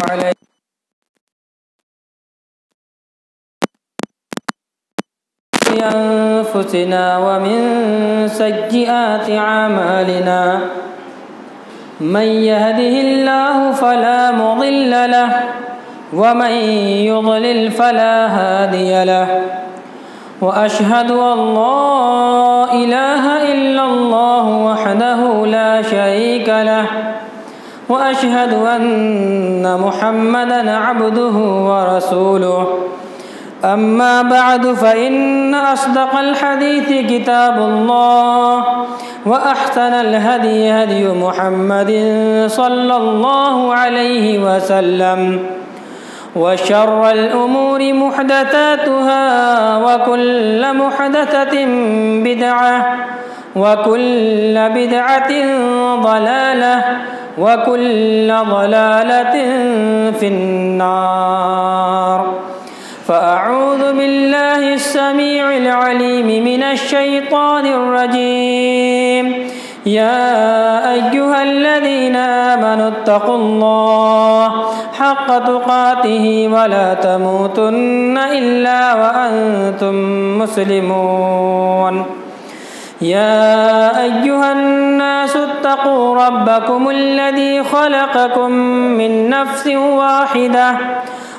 عليه أنفسنا ومن سيئات أعمالنا من يهده الله فلا مضل له ومن يضلل فلا هادي له وأشهد أن لا إله إلا الله وحده لا شريك له وأشهد أن محمدًا عبده ورسوله أما بعد فإن أصدق الحديث كتاب الله وأحسن الهدي هدي محمد صلى الله عليه وسلم وشر الأمور محدثاتها وكل محدثة بدعة وكل بدعة ضلالة وكل ضلالة في النار فأعوذ بالله السميع العليم من الشيطان الرجيم يا أيها الذين آمنوا اتقوا الله حق تقاته ولا تموتن إلا وأنتم مسلمون يا أيها الناس اتقوا ربكم الذي خلقكم من نفس واحدة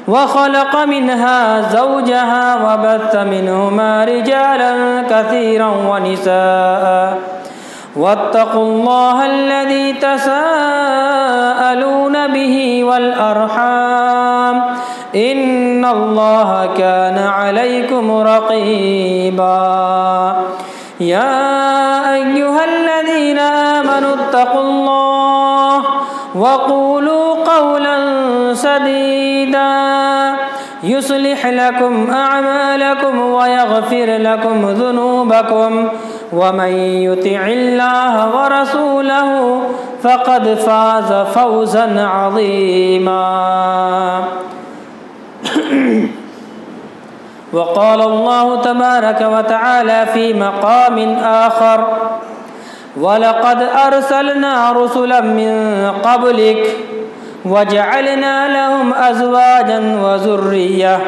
وخلق منها زوجها وبث منهما رجالا كثيرا ونساء واتقوا الله الذي تساءلون به والأرحام إن الله كان عليكم رقيبا يا أيها الذين آمنوا اتقوا الله وقولوا قولا سديدا يصلح لكم أعمالكم ويغفر لكم ذنوبكم ومن يطع الله ورسوله فقد فاز فوزا عظيما وقال الله تبارك وتعالى في مقام آخر وَلَقَدْ أَرْسَلْنَا رُسُلًا مِّن قَبْلِكَ وَجَعَلْنَا لَهُمْ أَزْوَاجًا وَذُرِّيَّةً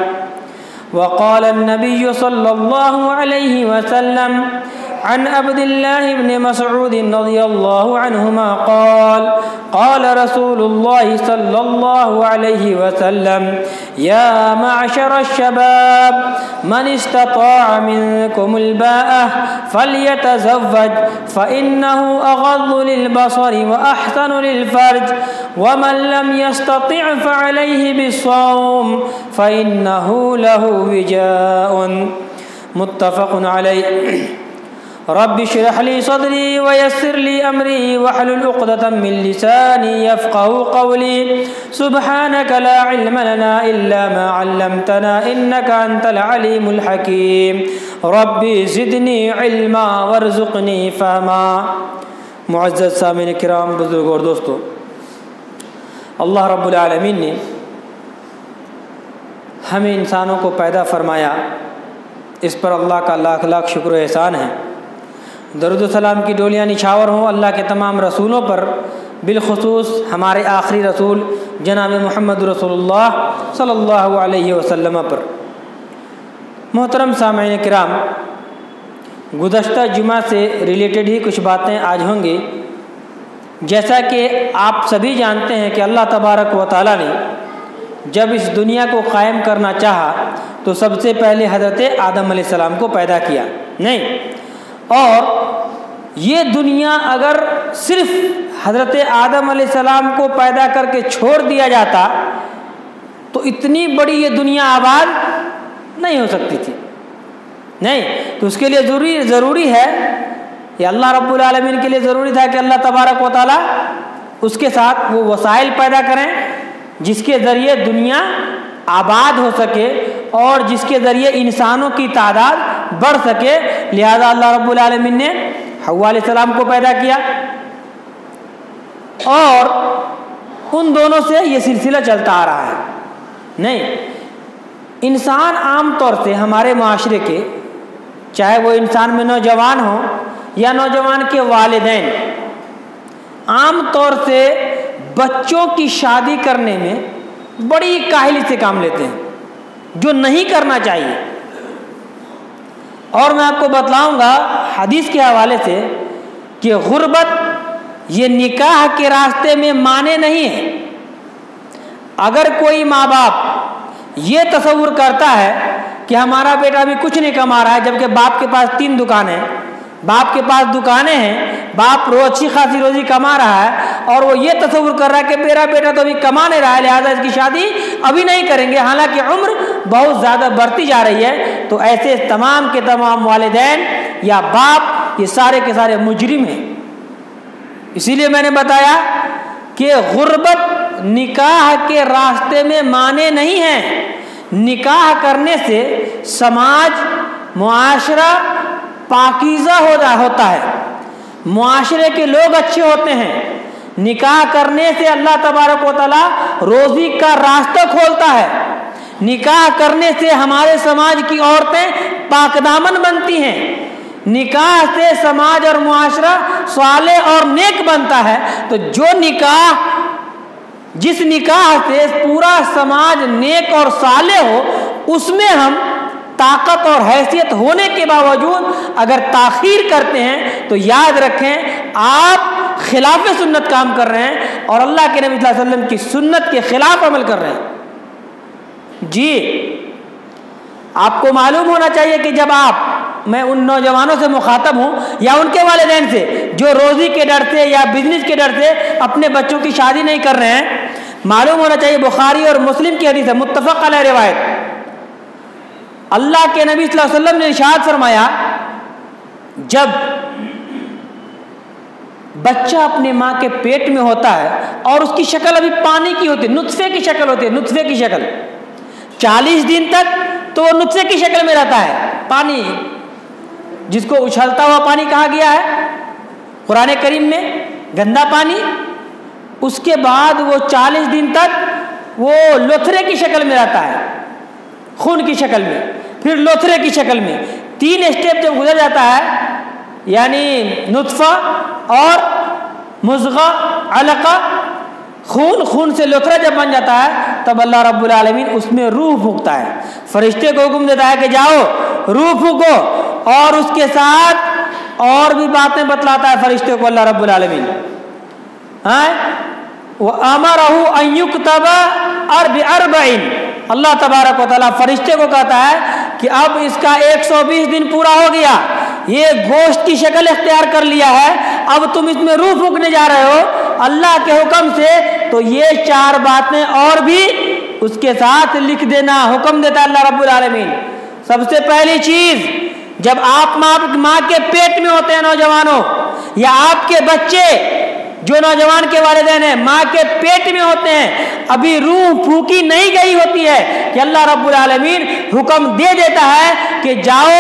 وقال النبي صلى الله عليه وسلم عن عبد الله بن مسعود رضي الله عنهما قال قال رسول الله صلى الله عليه وسلم يا معشر الشباب من استطاع منكم الباءة فليتزوج فإنه أغض للبصر وأحسن للفرج ومن لم يستطع فعليه بالصوم فإنه له وجاء متفق عليه رب اشرح لي صدري ويسر لي أمري واحلل عقدة من لساني يفقهوا قولي سبحانك لا علم لنا إلا ما علمتنا إنك أنت العليم الحكيم ربي زدني علما وارزقني فهما معزز سامعین کرام بزرگ اور دوستو اللہ رب العالمین نے ہمیں انسانوں کو پیدا فرمایا اس پر اللہ کا لاکھ لاکھ شکر و احسان ہے درود و سلام کی ڈولیاں نچھاور ہوں اللہ کے تمام رسولوں پر بالخصوص ہمارے آخری رسول جناب محمد رسول اللہ صلی اللہ علیہ وسلم پر محترم سامعین کرام گزشتہ جمعہ سے ریلیٹڈ ہی کچھ باتیں آج ہوں گی جیسا کہ آپ سبھی جانتے ہیں کہ اللہ تبارک و تعالیٰ نے جب اس دنیا کو قائم کرنا چاہا تو سب سے پہلے حضرت آدم علیہ السلام کو پیدا کیا نہیں اور یہ دنیا اگر صرف حضرت آدم علیہ السلام کو پیدا کر کے چھوڑ دیا جاتا تو اتنی بڑی یہ دنیا آباد نہیں ہو سکتی تھی نہیں تو اس کے لیے ضروری ہے یہ اللہ رب العالمین کے لیے ضروری تھا کہ اللہ تبارک و تعالیٰ اس کے ساتھ وہ وسائل پیدا کریں جس کے ذریعے دنیا آباد ہو سکے اور جس کے ذریعے انسانوں کی تعداد بڑھ سکے لہذا اللہ رب العالمین نے حوا علیہ السلام کو پیدا کیا اور ان دونوں سے یہ سلسلہ چلتا آ رہا ہے نہیں انسان عام طور سے ہمارے معاشرے کے چاہے وہ انسان میں نوجوان ہو یا نوجوان کے والدین عام طور سے بچوں کی شادی کرنے میں بڑی کاہلی سے کام لیتے ہیں جو نہیں کرنا چاہیے۔ اور میں آپ کو بتلاؤں گا حدیث کے حوالے سے کہ غربت یہ نکاح کے راستے میں مانع نہیں ہے۔ اگر کوئی ماں باپ یہ تصور کرتا ہے کہ ہمارا بیٹا ابھی کچھ نہیں کما رہا ہے، جبکہ باپ کے پاس 3 دکانیں ہیں، باپ کے پاس دکانیں ہیں، باپ روز اچھی خاصی روزی کما رہا ہے، اور وہ یہ تصور کر رہا ہے کہ میرا بیٹا تو ابھی کما نہیں رہا ہے لہٰذا اس کی شادی ابھی نہیں کریں گے، حالانکہ عمر بہت زیادہ بڑھتی جا رہی ہے، تو ایسے تمام کے تمام والدین یا باپ یہ سارے کے سارے مجرم ہیں۔ اسی لیے میں نے بتایا کہ غربت نکاح کے راستے میں مانع نہیں ہے۔ نکاح کرنے سے سماج معاشرہ پاکیزہ ہوتا ہے، معاشرے کے لوگ اچھے ہوتے ہیں۔ نکاح کرنے سے اللہ تبارک و تعالیٰ روزی کا راستہ کھولتا ہے۔ نکاح کرنے سے ہمارے سماج کی عورتیں پاک دامن بنتی ہیں۔ نکاح سے سماج اور معاشرہ صالح اور نیک بنتا ہے۔ تو جس نکاح سے پورا سماج نیک اور صالح ہو، اس میں ہم طاقت اور حیثیت ہونے کے باوجود اگر تاخیر کرتے ہیں تو یاد رکھیں آپ خلاف سنت کام کر رہے ہیں اور اللہ کے نبی صلی اللہ علیہ وسلم کی سنت کے خلاف عمل کر رہے ہیں۔ جی آپ کو معلوم ہونا چاہیے کہ جب میں ان نوجوانوں سے مخاطب ہوں یا ان کے والدین سے جو روزی کے ڈر سے یا بزنس کے ڈر سے اپنے بچوں کی شادی نہیں کر رہے ہیں، معلوم ہونا چاہیے بخاری اور مسلم کی حدیث ہے، متفق علیہ روایت، اللہ کے نبی صلی اللہ علیہ وسلم نے ارشاد فرمایا جب بچہ اپنے ماں کے پیٹ میں ہوتا ہے اور اس کی شکل ابھی پانی کی ہوتی ہے، نطفے کی شکل ہوتی ہے، نطفے کی شکل 40 دن تک تو وہ نطفے کی شکل میں رہتا ہے، پانی جس کو اچھلتا ہوا پانی کہا گیا ہے قرآن کریم میں، گندا پانی۔ اس کے بعد وہ 40 دن تک وہ لوتھرے کی شکل میں رہتا ہے، خون کی شکل میں، پھر لوتھرے کی شکل میں، 3 اسٹیپ جب گزر جاتا ہے، یعنی نطفہ اور مضغہ، علقہ، خون سے لوتھرا جب بن جاتا ہے تب اللہ رب العالمین اس میں روح پھونکتا ہے، فرشتے کو حکم دیتا ہے کہ جاؤ روح پھونکو، اور اس کے ساتھ اور بھی باتیں بتلاتا ہے فرشتے کو اللہ رب العالمین۔ وَأَمَرَهُ أَن يُكْتَبَ بِأَرْبَعٍ، اللہ تبارک و تعالیٰ فرشتے کو کہتا ہے کہ اب اس کا 120 دن پورا ہو گیا، یہ گوشت کی شکل اختیار کر لیا ہے، اب تم اس میں روح پھونکنے جا رہے ہو اللہ کے حکم سے، تو یہ 4 باتیں اور بھی اس کے ساتھ لکھ دینا، حکم دیتا ہے اللہ رب العالمین۔ سب سے پہلی چیز، جب آپ ماں کے پیٹ میں ہوتے ہیں نوجوانوں، یا آپ کے بچے جو نوجوان کے والدین ہیں ماں کے پیٹ میں ہوتے ہیں، ابھی روح پھونکی نہیں گئی ہوتی ہے کہ اللہ رب العالمین حکم دے دیتا ہے کہ جاؤ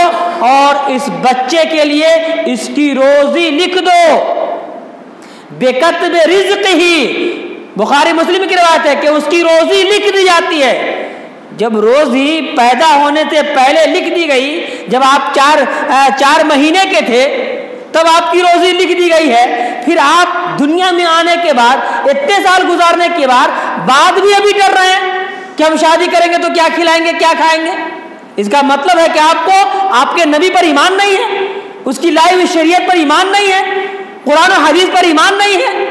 اور اس بچے کے لیے اس کی روزی لکھ دو، بِكَتْبِ رِزْقِهِ، بخاری مسلم کی روایت ہے کہ اس کی روزی لکھ دی جاتی ہے۔ جب روزی پیدا ہونے سے پہلے لکھ دی گئی، جب آپ 4 مہینے کے تھے تب آپ کی روزی لکھ دی گئی ہے، پھر آپ دنیا میں آنے کے بعد اتنے سال گزارنے کے بعد بھی ابھی ڈر رہے ہیں کہ ہم شادی کریں گے تو کیا کھلائیں گے، کیا کھائیں گے۔ اس کا مطلب ہے کہ آپ کو آپ کے نبی پر ایمان نہیں ہے، اس کی لائی ہوئی شریعت پر ایمان نہیں ہے، قرآن و حدیث پر ایمان نہیں ہے۔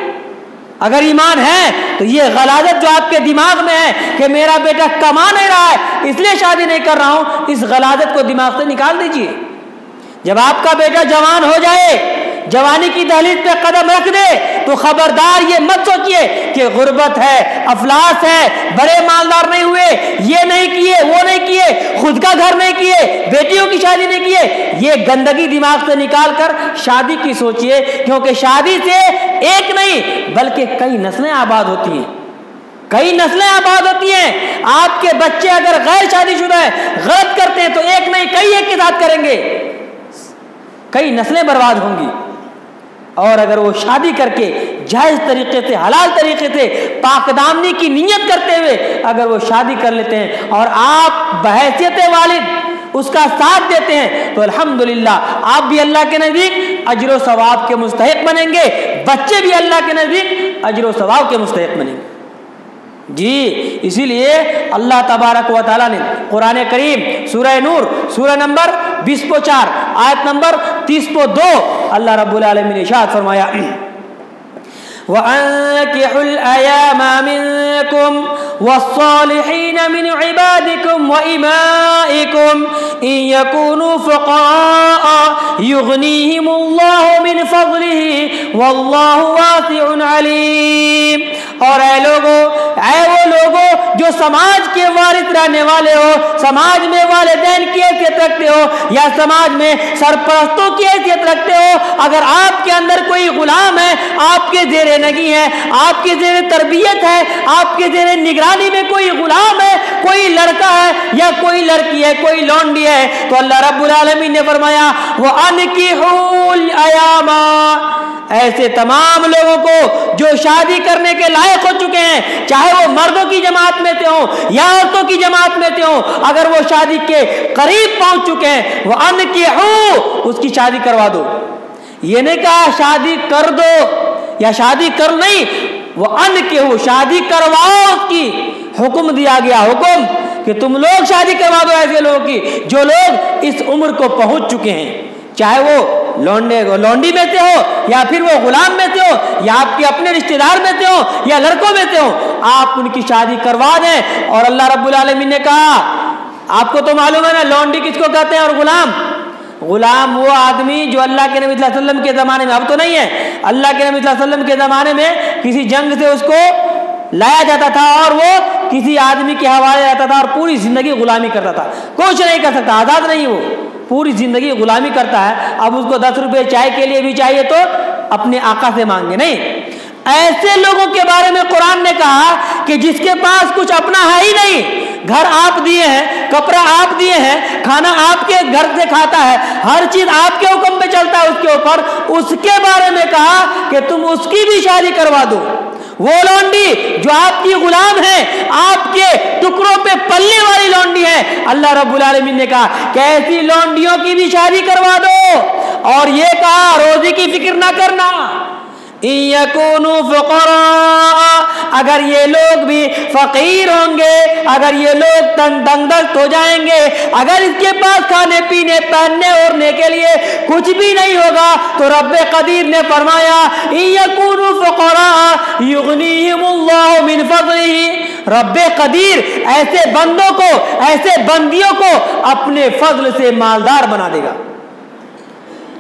اگر ایمان ہے تو یہ غلاظت جو آپ کے دماغ میں ہے کہ میرا بیٹا کما نہیں رہا ہے اس لیے شادی نہیں کر رہا ہوں، اس غلاظت کو دماغ سے نکال دیجئے۔ جب آپ کا بیٹا جوان ہو جائے، جوانی کی دہلیز پہ قدم رکھ دے، تو خبردار یہ مت سوچئے کہ غربت ہے، افلاس ہے، بڑے مالدار نہیں ہوئے، یہ نہیں کیے، وہ نہیں کیے، خود کا گھر نہیں کیے، بیٹیوں کی شادی نہیں کیے، یہ گندگی دماغ سے نکال کر شادی کی سوچئے، کیونکہ شادی سے ایک نہیں بلکہ کئی نسلیں آباد ہوتی ہیں، کئی نسلیں آباد ہوتی ہیں۔ آپ کے بچے اگر غیر شادی شدہ ہیں، غلط کرتے ہیں تو ایک نہیں کئی ایک کے ساتھ کریں گے، کئی نسلیں برباد ہوں گی۔ اور اگر وہ شادی کر کے جائز طریقے سے، حلال طریقے سے، پاک دامنی کی نیت کرتے ہوئے اگر وہ شادی کر لیتے ہیں اور آپ بحیثیت والد اس کا ساتھ دیتے ہیں تو الحمدللہ آپ بھی اللہ کے نزدیک اجر و ثواب کے مستحق بنیں گے، بچے بھی اللہ کے نزدیک اجر و ثواب کے مستحق بنیں گے۔ جی اسی لیے اللہ تبارک و تعالیٰ نے قرآن کریم سورہ نور سورہ نمبر 20/4 آیت نمبر 30/2 اللہ رب العالمین نے ارشاد فرمایا وَأَنكِحُوا الْأَيَامَ مِنكُمْ وَالصَّالِحِينَ مِنْ عِبَادِكُمْ وَإِمَائِكُمْ إِنْ يَكُونُوا فُقَرَاءَ يُغْنِيهِمُ اللَّهُ مِنْ فَضْلِهِ وَاللَّهُ وَاسِعٌ عَلِيمٌ۔ اور اے وہ لوگوں جو سماج کے وارث رہنے والے ہو، سماج میں والدین کی حیثیت رکھتے ہو یا سماج میں سرپرستوں کی حیثیت رکھتے ہو، اگر آپ کے اندر کوئی غلام ہے، آپ کے زیر نگی ہے، آپ کے زیر تربیت ہے، آپ کے زیر نگرانی میں کوئی غلام ہے، کوئی لڑکا ہے یا کوئی لڑکی ہے، کوئی لونڈی ہے، تو اللہ رب العالمین نے فرمایا وَأَنْكِحُوا الْأَيَامَ، ایسے تمام لوگوں کو جو شادی کرنے کے لائق ہو چکے ہیں، چاہے وہ مردوں کی جماعت میں سے ہوں یا عورتوں کی جماعت میں سے ہوں، اگر وہ شادی کے قریب پہنچ چکے ہیں وَأَنْكِحُوا، اس کی شادی کروا دو۔ یہ نہیں کہا شادی کر دو یا شادی کر نہیں، وَأَنْكِحُوا، شادی کرواؤ، اس کی حکم دیا گیا، حکم کہ تم لوگ شادی کروا دو ایسے لوگوں کی جو لوگ اس عمر کو پہنچ چکے ہیں، چاہے وہ لونڈی میں سے ہو یا پھر وہ غلام میں سے ہو یا آپ کے اپنے رشتہ دار میں سے ہو یا لڑکوں میں سے ہو، آپ ان کی شادی کروا دیں۔ اور اللہ رب العالمین نے کہا، آپ کو تو معلوم ہے نا لونڈی کس کو کہتے ہیں اور غلام وہ آدمی جو اللہ کے نبی صلی اللہ علیہ وسلم کے زمانے میں، اب تو نہیں ہے، اللہ کے نبی صلی اللہ علیہ وسلم کے زمانے میں کسی جنگ سے اس کو لایا جاتا تھا اور وہ کسی آدمی کے حوالے رہتا تھا اور پوری زندگی غلامی کرتا تھا، کچھ نہیں کر سکتا، آزاد نہیں، وہ پوری زندگی غلامی کرتا ہے۔ اب اس کو 10 روپے چائے کے لیے بھی چاہیے تو اپنے آقا سے مانگے نہیں۔ ایسے لوگوں کے بارے میں قرآن نے کہا کہ جس کے پاس کچھ اپنا ہے ہی نہیں، گھر آپ دیے ہیں، کپڑا آپ دیے ہیں، کھانا آپ کے گھر سے کھاتا ہے، ہر چیز آپ کے حکم پہ چلتا ہے اس کے اوپر، اس کے بارے میں کہا کہ تم اس کی بھی شادی کروا دو۔ وہ لونڈی جو آپ کی غلام ہے، آپ کے ٹکڑوں پہ پلنے والی لونڈی ہے، اللہ رب العالمین نے کہا کہ ایسی لونڈیوں کی بھی شادی کروا دو، اور یہ کہا روزی کی فکر نہ کرنا۔ إِن يَكُونُوا فُقَرَاءَ، اگر یہ لوگ بھی فقیر ہوں گے، اگر یہ لوگ تنگ دست ہو جائیں گے، اگر اس کے پاس کھانے پینے پہننے اوڑھنے کے لیے کچھ بھی نہیں ہوگا، تو رب قدیر نے فرمایا إِن يَكُونُوا فُقَرَاءَ يُغْنِيهِمُ اللَّهُ مِنْ فَضْلِهِ، رب قدیر ایسے بندوں کو، ایسے بندیوں کو اپنے فضل سے مالدار بنا دے گا۔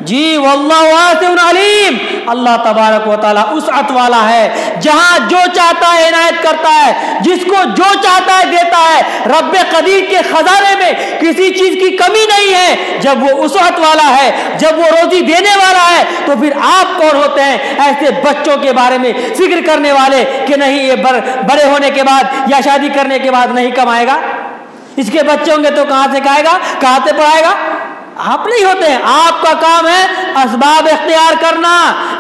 جی واللہ واسع علیم، اللہ تبارک و تعالیٰ وسعت والا ہے، جہاں جو چاہتا ہے عنایت کرتا ہے، جس کو جو چاہتا ہے دیتا ہے۔ رب قدیر کے خزانے میں کسی چیز کی کمی نہیں ہے۔ جب وہ وسعت والا ہے، جب وہ روزی دینے والا ہے، تو پھر آپ کون ہوتے ہیں ایسے بچوں کے بارے میں فکر کرنے والے کہ نہیں یہ بڑے ہونے کے بعد یا شادی کرنے کے بعد نہیں کمائے گا، اس کے بچے ہوں گے تو کہاں سے کھائے گا، کہاں سے پڑھائے گا؟ آپ نہیں ہوتے ہیں، آپ کا کام ہے اسباب اختیار کرنا،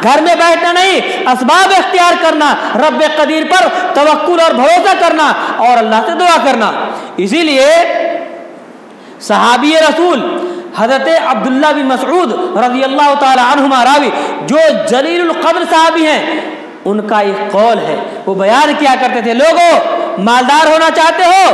گھر میں بیٹھنا نہیں، اسباب اختیار کرنا، رب قدیر پر توکل اور بھروسہ کرنا اور اللہ سے دعا کرنا۔ اسی لیے صحابی رسول حضرت عبداللہ بن مسعود رضی اللہ تعالی عنہما راوی، جو جلیل القدر صحابی ہیں، ان کا ایک قول ہے، وہ بیان کیا کرتے تھے، لوگوں مالدار ہونا چاہتے ہو؟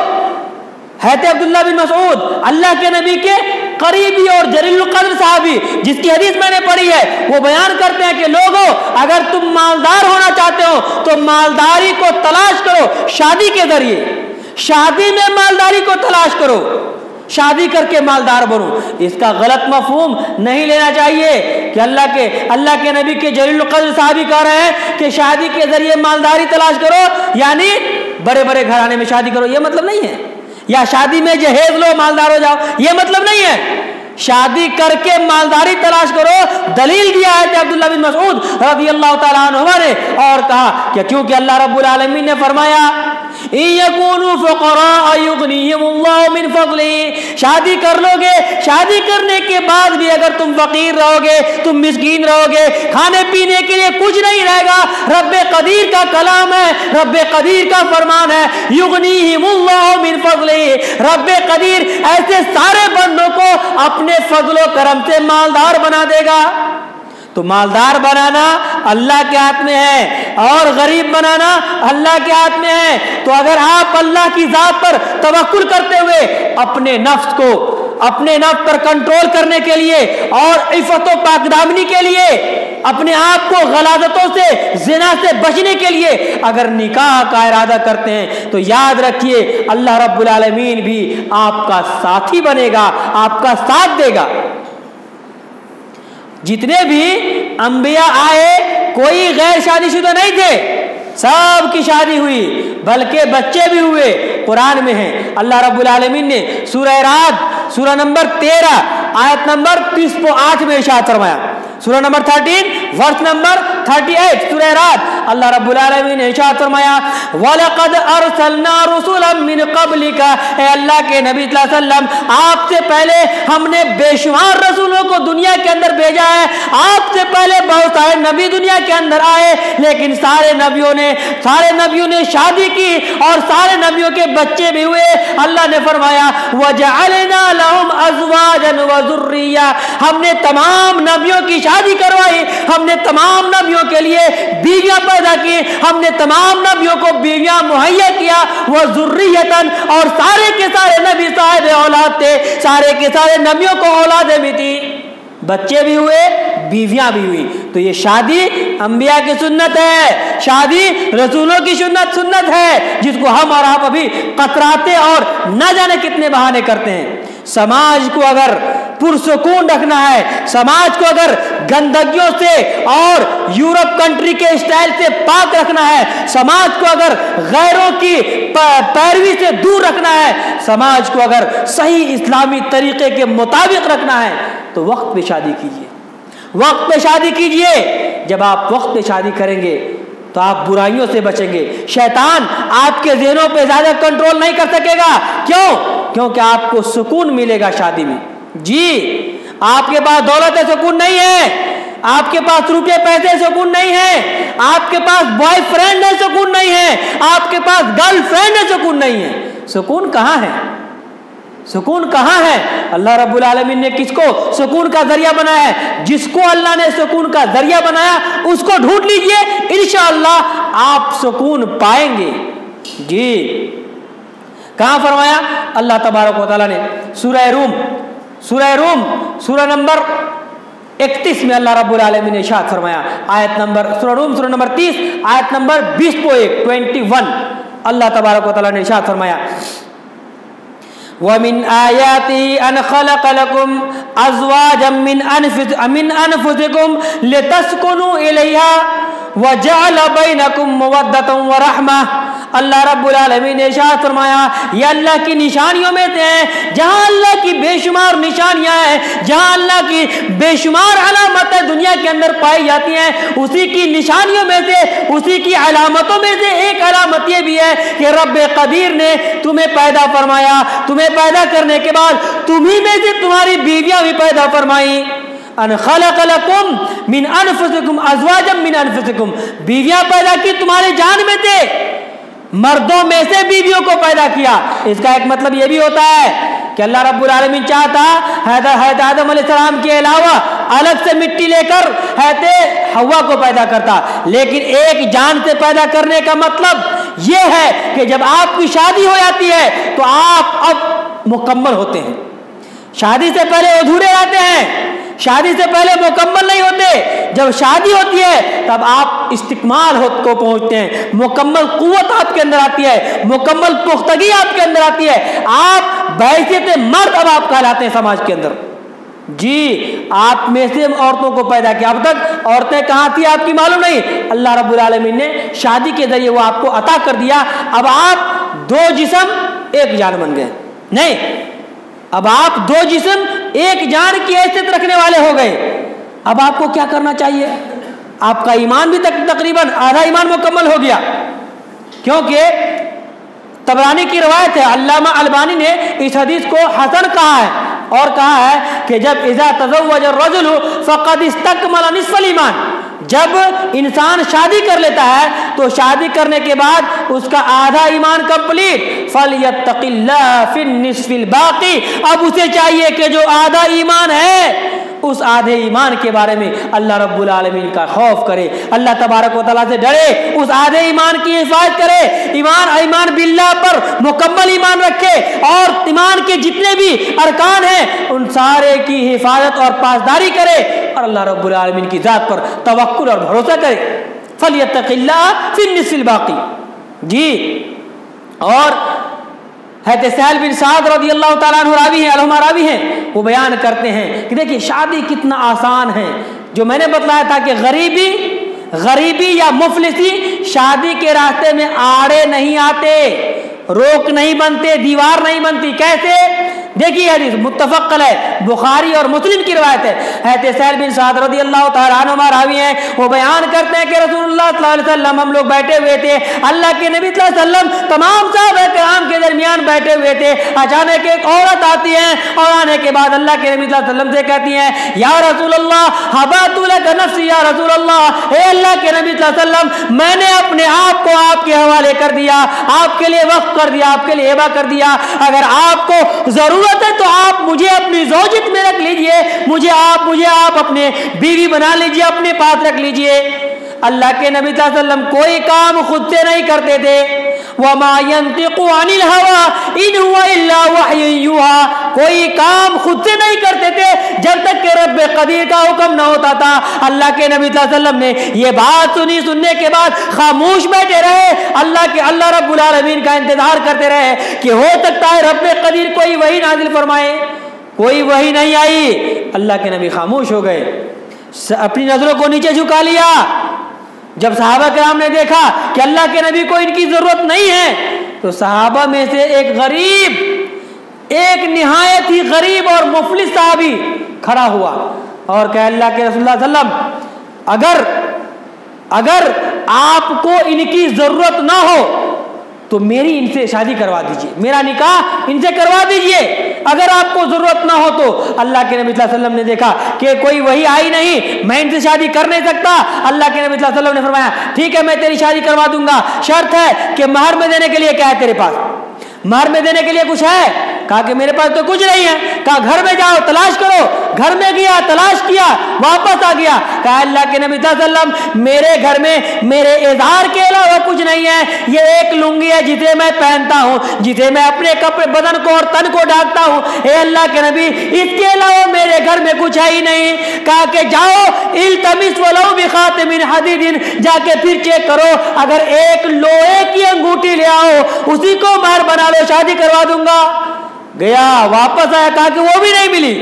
حضرت عبداللہ بن مسعود اللہ کے نبی کے قریبی اور جلیل القدر صحابی، جس کی حدیث میں نے پڑھی ہے، وہ بیان کرتے ہیں کہ لوگوں اگر تم مالدار ہونا چاہتے ہو تو مالداری کو تلاش کرو شادی کے ذریعے، شادی میں مالداری کو تلاش کرو، شادی کر کے مالدار بنو۔ اس کا غلط مفہوم نہیں لینا چاہیے کہ اللہ کے نبی کے جلیل القدر صحابی کہہ رہے ہیں کہ شادی کے ذریعے مالداری تلاش کرو، یعنی بڑے بڑے گھرانے میں شادی کرو، یہ مطلب نہیں ہے، یا شادی میں جہیز لو مالدار ہو جاؤ، یہ مطلب نہیں ہے۔ شادی کر کے مالداری تلاش کرو، دلیل دیا ہے عبداللہ بن مسعود رضی اللہ تعالیٰ عنہ نے، اور کہا کہ کیونکہ اللہ رب العالمین نے فرمایا إِن يَكُونُوا فُقَرَاءَ يُغْنِيهِمُ اللَّهُ مِنْ فَضْلِهِ، شادی کر لو گے، شادی کرنے کے بعد بھی اگر تم فقیر رہو گے، تم مسکین رہو گے، کھانے پینے کے لیے کچھ نہیں رہے گا، رب قدیر کا کلام ہے، رب قدیر کا فرمان ہے، يُغْنِيهِمُ اللَّهُ مِنْ فَضْلِهِ، رب قدیر ایسے سارے بندوں کو اپنے فضل و کرم سے مالدار بنا دے گا۔ تو مالدار بنانا اللہ کے ہاتھ میں ہے اور غریب بنانا اللہ کے ہاتھ میں ہے. تو اگر آپ اللہ کی ذات پر توکل کرتے ہوئے اپنے نفس پر کنٹرول کرنے کے لیے اور عفت و پاک دامنی کے لیے, اپنے آپ کو غلاظتوں سے, زنا سے بچنے کے لیے اگر نکاح کا ارادہ کرتے ہیں تو یاد رکھیے اللہ رب العالمین بھی آپ کا ساتھی بنے گا, آپ کا ساتھ دے گا. جتنے بھی انبیاء آئے کوئی غیر شادی شدہ نہیں تھے, سب کی شادی ہوئی, بلکہ بچے بھی ہوئے. قرآن میں ہے اللہ رب العالمین نے سورہ رعد سورہ نمبر 13 آیت نمبر 38 میں ارشاد فرمایا. سورہ نمبر 13 ورس نمبر 38 سورہ رعد اللہ رب العالمین نے ارشاد فرمایا وَلَقَدْ أَرْسَلْنَا رُسُلًا مِّن قَبْلِكَ, اے اللہ کے نبی صلی اللہ علیہ وسلم آپ سے پہلے ہم نے بے شمار رسولوں کو دنیا کے اندر بھیجا ہے. آپ سے پہلے بہت سارے نبی دنیا کے اندر آئے, لیکن سارے نبیوں نے شادی کی اور سارے نبیوں کے بچے بھی ہوئے. اللہ نے فرمایا وَجَعَلْنَا لَهُمْ أَزْوَاجًا وَذُرِّيَّةً, ہم نے تمام نبیوں کی شادی کروائی, ہم نے تمام نبیوں کے لیے بیویاں پیدا کی, ہم نے تمام نبیوں کو بیویاں مہیا کیا. وَذُرِّيَّةً, اور سارے کے سارے نبی صاحب اولاد تھے, سارے کے سارے نبیوں کو اولادیں بھی تھی, بچے بھی ہوئے, بیویاں بھی ہوئی. تو یہ شادی انبیاء کی سنت ہے, شادی رسولوں کی سنت ہے, جس کو ہم اور آپ ابھی کتراتے اور نہ جانے کتنے بہانے کرتے ہیں. سماج کو اگر پرسکون رکھنا ہے, سماج کو اگر گندگیوں سے اور یورپ کنٹری کے اسٹائل سے پاک رکھنا ہے, سماج کو اگر غیروں کی پیروی سے دور رکھنا ہے, سماج کو اگر صحیح اسلامی طریقے کے مطابق رکھنا ہے تو وقت پہ شادی کیجیے, وقت پہ شادی کیجیے. جب آپ وقت پہ شادی کریں گے تو آپ برائیوں سے بچیں گے. شیطان آپ کے ذہنوں پہ زیادہ کنٹرول نہیں کر سکے گا. کیونکہ آپ کو سکون ملے گا شادی میں. جی, آپ کے پاس دولت ہے, سکون نہیں ہے, آپ کے پاس روپے پیسے, سکون نہیں ہے, آپ کے پاس بوائے فرینڈ ہے, سکون نہیں ہے, آپ کے پاس گرل فرینڈ ہے, سکون نہیں ہے. سکون کہاں ہے؟ سکون کہاں ہے؟ اللہ رب العالمین نے کس کو سکون کا ذریعہ بنایا ہے؟ جس کو اللہ نے سکون کا ذریعہ بنایا اس کو ڈھونڈ لیجئے, انشاءاللہ آپ سکون پائیں گے. جی, کہاں فرمایا اللہ تبارک و تعالیٰ نے؟ سورہ روم سورہ نمبر 31 میں اللہ رب العالمین نے ارشاد فرمایا, سورہ روم سورہ نمبر 30 آیت نمبر 21 اللہ تبارک و تعالیٰ نے ارشاد فرمایا وَمِنْ آيَاتِهِ أَنْ خَلَقَ لَكُمْ أَزْوَاجًا مِّنْ أَنفُسِكُمْ لِتَسْكُنُوا إِلَيْهَا وَجَعَلَ بَيْنَكُمْ مَوَدَّةً وَرَحْمَةً. اللہ رب العالمین نے ارشاد فرمایا یہ اللہ کی نشانیوں میں سے ہیں, جہاں اللہ کی بے شمار نشانیاں ہیں, جہاں اللہ کی بے شمار علامتیں دنیا کے اندر پائی جاتی ہیں, اسی کی نشانیوں میں سے, اسی کی علامتوں میں سے ایک علامت یہ بھی ہے کہ رب قدیر نے تمہیں پیدا فرمایا, تمہیں پیدا کرنے کے بعد تمہیں میں سے تمہاری بیویاں بھی پیدا فرمائی. ان خلق لکم من انفسکم ازواجا من انفسکم, بیویاں پیدا کی تمہارے جان میں سے, مردوں میں سے بیویوں کو پیدا کیا. اس کا ایک مطلب یہ بھی ہوتا ہے کہ اللہ رب العالمین چاہتا حضرت آدم علیہ السلام کے علاوہ الگ سے مٹی لے کر حضرت حوا کو پیدا کرتا, لیکن ایک جان سے پیدا کرنے کا مطلب یہ ہے کہ جب آپ کی شادی ہو جاتی ہے تو آپ اب مکمل ہوتے ہیں. شادی سے پہلے ادھورے رہتے ہیں, شادی سے پہلے مکمل نہیں ہوتے. جب شادی ہوتی ہے تب آپ استکمال کو پہنچتے ہیں, مکمل قوت آپ کے اندر آتی ہے, مکمل پختگی آپ کے اندر آتی ہے, آپ بحیثیت مرد اب آپ کہلاتے ہیں سماج کے اندر. جی, آپ میں سے عورتوں کو پیدا کیا. اب تک عورتیں کہاں تھی آپ کی معلوم نہیں, اللہ رب العالمین نے شادی کے ذریعے وہ آپ کو عطا کر دیا. اب آپ دو جسم ایک جان بن گئے. نہیں, اب آپ دو جسم ایک جان کی حیثیت رکھنے والے ہو گئے. اب آپ کو کیا کرنا چاہیے؟ آپ کا ایمان بھی تقریباً آدھا ایمان مکمل ہو گیا, کیونکہ طبرانی کی روایت ہے, علامہ البانی نے اس حدیث کو حسن کہا ہے اور کہا ہے کہ جب اذا تزوج الرجل فقد استکمل نصف الایمان, جب انسان شادی کر لیتا ہے تو شادی کرنے کے بعد اس کا آدھا ایمان کمپلیٹ. فَلْيَتَّقِ اللَّهَ فِي النِّصْفِ الْبَاقِ, اب اسے چاہیے کہ جو آدھا ایمان ہے اس آدھے ایمان کے بارے میں اللہ رب العالمین کا خوف کرے، اللہ تبارک و تعالیٰ سے ڈرے، اس آدھے ایمان کی حفاظت کرے، ایمان باللہ پر مکمل ایمان رکھے اور ایمان کے جتنے بھی ارکان ہیں ان سارے کی حفاظت اور پاسداری کرے اور اللہ رب العالمین کی ذات پر توکل اور بھروسہ کرے۔ فَلْيَتَّقِ اللَّهَ فِي النِّصْفِ الْبَاقِي۔ جی، اور حضرت سہل بن سعد رضی اللہ تعالیٰ عنہ راوی ہیں، وہ بیان کرتے ہیں کہ دیکھیے شادی کتنا آسان ہے۔ جو میں نے بتلایا تھا کہ غریبی یا مفلسی شادی کے راستے میں آڑے نہیں آتے، روک نہیں بنتے، دیوار نہیں بنتی۔ کیسے؟ دیکھیے حدیث متفق ہے، بخاری اور مسلم کی روایت ہے۔ حضرت سہل بن سعد رضی اللہ تعالیٰ عنہ راوی ہیں، وہ بیان کرتے ہیں کہ رسول اللہ صلی اللہ علیہ وسلم ہم لوگ بیٹھے ہوئے تھے، اللہ کے نبی صلی اللہ علیہ وسلم تمام صحابہ کرام کے درمیان بیٹھے ہوئے تھے، اچانک ایک عورت آتی ہے اور آنے کے بعد اللہ کے نبی صلی اللہ علیہ وسلم سے کہتی ہیں یا رسول اللہ حبات لک نفسی، یا رسول اللہ، اے اللہ کے نبی صلی اللہ علیہ وسلم میں نے اپنے آپ کو آپ کے حوالے کر دیا، آپ کے لیے وقف کر دیا، آپ کے لیے ہبہ کر دیا، اگر آپ کو ضرورت ہے تو آپ مجھے اپنی زوجت میں رکھ لیجئے، مجھے آپ اپنے بیوی بنا لیجئے، اپنے پاس رکھ لیجئے۔ اللہ کے نبی صلی اللہ علیہ وسلم کوئی کام خود سے نہیں کرتے تھے۔ وَمَا يَنطِقُ عَنِ الْهَوَىٰ إِنْ هُوَ إِلَّا وَحْيٌ يُوحَىٰ، کوئی کام خود سے نہیں کرتے تھے جب تک کہ رب قدیر کا حکم نہ ہوتا تھا۔ اللہ کے نبی صلی اللہ علیہ وسلم نے یہ بات سننے کے بعد خاموش بیٹھے رہے، اللہ رب العالمین کا انتظار کرتے رہے کہ ہو سکتا ہے رب قدیر کوئی وحی نازل فرمائے، کوئی وحی نہیں آئی۔ اللہ کے نبی خاموش ہو گئے، اپنی نظروں کو نیچے جھکا لیا۔ جب صحابہ کرام نے دیکھا کہ اللہ کے نبی کو ان کی ضرورت نہیں ہے تو صحابہ میں سے ایک نہایت ہی غریب اور مفلس صحابی کھڑا ہوا اور کہ اللہ کے رسول اللہ صلی اللہ علیہ وسلم اگر آپ کو ان کی ضرورت نہ ہو تو میری ان سے شادی کروا دیجئے، میرا نکاح ان سے کروا دیجئے، اگر آپ کو ضرورت نہ ہو تو۔ اللہ کے نبی صلی اللہ علیہ وسلم نے دیکھا کہ کوئی وہی آئی نہیں، میں ان سے شادی کر نہیں سکتا۔ اللہ کے نبی صلی اللہ علیہ وسلم نے فرمایا ٹھیک ہے میں تیری شادی کروا دوں گا، شرط ہے کہ مہر میں دینے کے لیے کیا ہے تیرے پاس؟ مہر میں دینے کے لیے کچھ ہے؟ کہا کہ میرے پاس تو کچھ نہیں ہے۔ کہا گھر میں جاؤ تلاش کرو، گھر میں گیا تلاش کیا واپس آ گیا، کہا اللہ کے نبی صلی اللہ علیہ وسلم میرے گھر میں میرے اظہار کے علاوہ کچھ نہیں ہے، یہ ایک لنگی ہے جسے میں پہنتا ہوں، جسے میں اپنے کپڑے بدن کو اور تن کو ڈھانپتا ہوں، اے اللہ کے نبی اس کے علاوہ میرے گھر میں کچھ ہے ہی نہیں۔ کہا کہ جاؤ التمس ولو بخاتم حدید، جا کے پھر چیک کرو، اگر ایک لوہے کی انگوٹھی لے آؤ اسی کو مہر بنا لو، شادی کروا دوں گا۔ گیا واپس آیا، کہا کہ وہ بھی نہیں ملی،